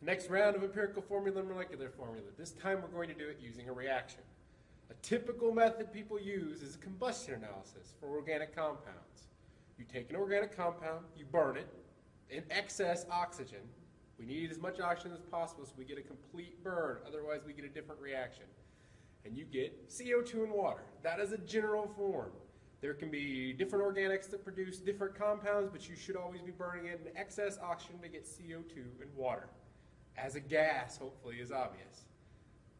Next round of empirical formula and molecular formula. This time we're going to do it using a reaction. A typical method people use is a combustion analysis for organic compounds. You take an organic compound, you burn it, in excess oxygen. We need as much oxygen as possible so we get a complete burn, otherwise we get a different reaction. And you get CO2 and water. That is a general form. There can be different organics that produce different compounds, but you should always be burning it in excess oxygen to get CO2 and water. As a gas, hopefully, is obvious.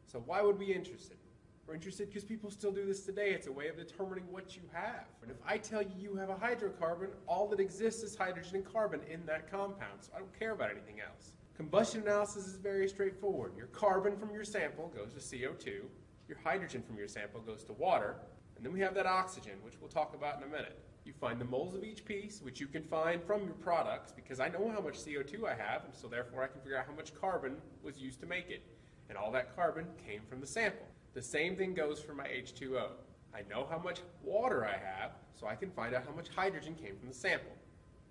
So why would we be interested? We're interested because people still do this today. It's a way of determining what you have. And if I tell you you have a hydrocarbon, all that exists is hydrogen and carbon in that compound, so I don't care about anything else. Combustion analysis is very straightforward. Your carbon from your sample goes to CO2, your hydrogen from your sample goes to water, and then we have that oxygen, which we'll talk about in a minute. You find the moles of each piece, which you can find from your products, because I know how much CO2 I have, and so therefore I can figure out how much carbon was used to make it. And all that carbon came from the sample. The same thing goes for my H2O. I know how much water I have, so I can find out how much hydrogen came from the sample.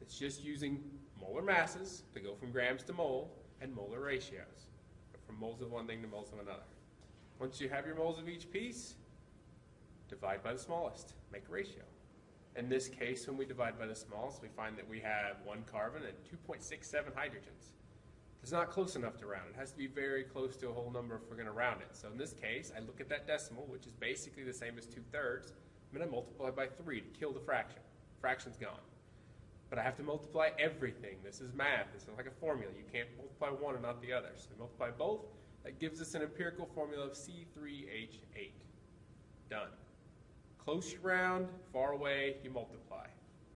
It's just using molar masses to go from grams to mole, and molar ratios, from moles of one thing to moles of another. Once you have your moles of each piece, divide by the smallest, make a ratio. In this case, when we divide by the smallest, we find that we have 1 carbon and 2.67 hydrogens. It's not close enough to round. It has to be very close to a whole number if we're going to round it. So in this case, I look at that decimal, which is basically the same as 2/3. I'm going to multiply by 3 to kill the fraction. Fraction's gone. But I have to multiply everything. This is math. This is like a formula. You can't multiply one and not the other. So we multiply both. That gives us an empirical formula of C3H8. Done. Close you round, far away you multiply.